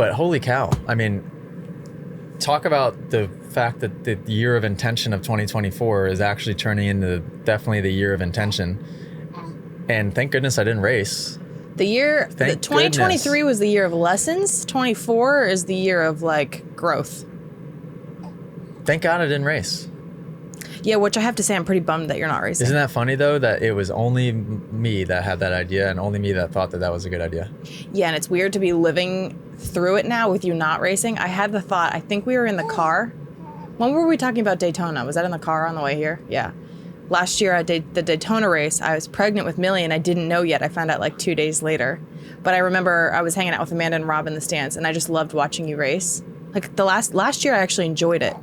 But holy cow. I mean, talk about the fact that the year of intention of 2024 is actually turning into definitely the year of intention. And thank goodness I didn't race. The 2023 was the year of lessons. 24 is the year of like growth. Thank God I didn't race. Yeah, which I have to say, I'm pretty bummed that you're not racing. Isn't that funny though, that it was only me that had that idea and only me that thought that that was a good idea? Yeah, and it's weird to be living through it now with you not racing. I had the thought, I think we were in the car. When were we talking about Daytona? Was that in the car on the way here? Yeah. Last year at the Daytona race, I was pregnant with Millie and I didn't know yet. I found out like 2 days later. But I remember I was hanging out with Amanda and Rob in the stands and I just loved watching you race. Like the last year I actually enjoyed it.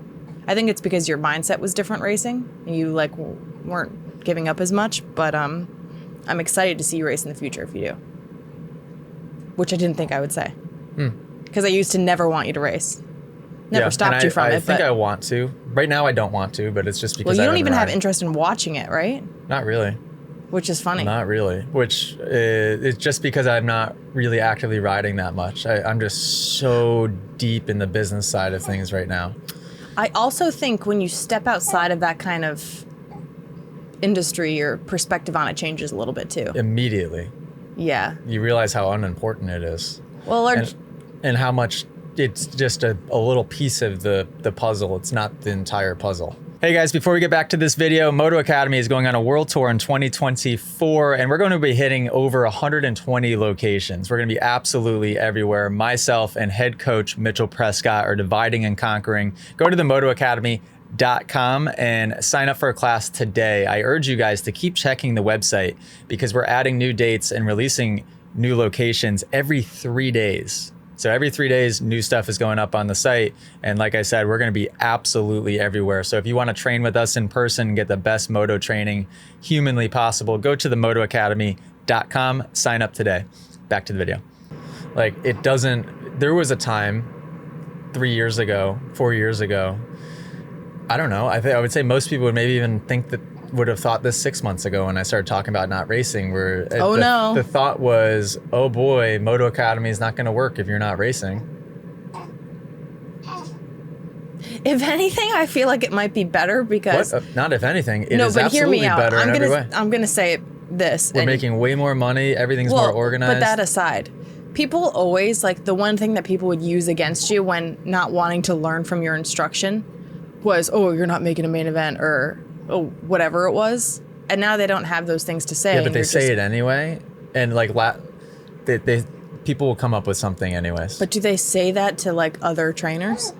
I think it's because your mindset was different racing and you like weren't giving up as much, but I'm excited to see you race in the future if you do. Which I didn't think I would say. Because I used to never want you to race. Never stopped you from it. I think I want to. Right now I don't want to, but it's just because you don't even have interest in watching it, right? Not really. Which is funny. Not really. Which is just because I'm not really actively riding that much. I'm just so deep in the business side of things right now. I also think when you step outside of that kind of industry, your perspective on it changes a little bit too. Immediately. Yeah. You realize how unimportant it is. Well, and how much it's just a little piece of the puzzle. It's not the entire puzzle. Hey guys, before we get back to this video, Moto Academy is going on a world tour in 2024, and we're going to be hitting over 120 locations. We're going to be absolutely everywhere. Myself and head coach Mitchell Prescott are dividing and conquering. Go to the motoacademy.com and sign up for a class today. I urge you guys to keep checking the website because we're adding new dates and releasing new locations every 3 days. So every 3 days, new stuff is going up on the site. And like I said, we're going to be absolutely everywhere. So if you want to train with us in person and get the best moto training humanly possible, go to the motoacademy.com, sign up today. Back to the video. Like there was a time 3 years ago, 4 years ago, I don't know. I would say most people would maybe even would have thought this 6 months ago when I started talking about not racing, where the thought was, oh boy, Moto Academy is not going to work if you're not racing. If anything, I feel like it might be better because... Not if anything, it is absolutely better in every way. I'm going to say this. We're making way more money, everything's more organized. But that aside, people always, like the one thing that people would use against you when not wanting to learn from your instruction was, oh, you're not making a main event or... oh, whatever it was, and now they don't have those things to say. Yeah, but they say it anyway, and like people will come up with something anyways. But do they say that to like other trainers?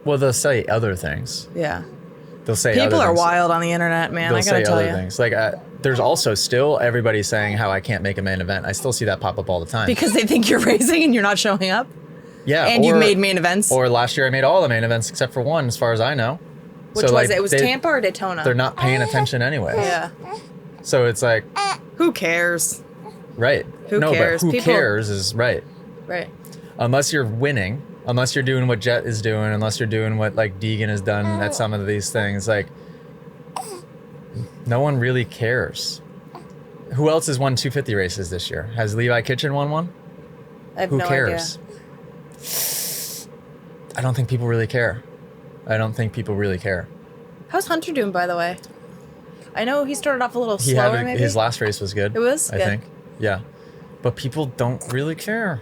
Well, they'll say other things. Yeah, they'll say people other are things. Wild on the internet, man. I gotta tell you. Things. Like there's also still everybody saying how I can't make a main event. I still see that pop up all the time because they think you're racing and you're not showing up. Yeah, and you made main events. Or last year I made all the main events except for one, as far as I know. Which was it? It was Tampa or Daytona? They're not paying attention anyways. Yeah. So it's like... who cares? Right. Who cares? But who cares is right. Right. Unless you're winning, unless you're doing what Jet is doing, unless you're doing what like Deegan has done at some of these things, like no one really cares. Who else has won 250 races this year? Has Levi Kitchen won one? I have who no cares? Idea. I don't think people really care. How's Hunter doing, by the way? I know he started off a little slower, maybe? His last race was good. It was? I think. Yeah. But people don't really care.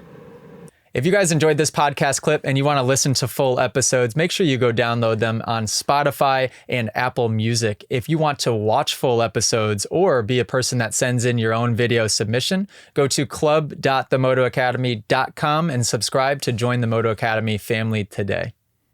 If you guys enjoyed this podcast clip and you want to listen to full episodes, make sure you go download them on Spotify and Apple Music. If you want to watch full episodes or be a person that sends in your own video submission, go to club.themotoacademy.com and subscribe to join the Moto Academy family today.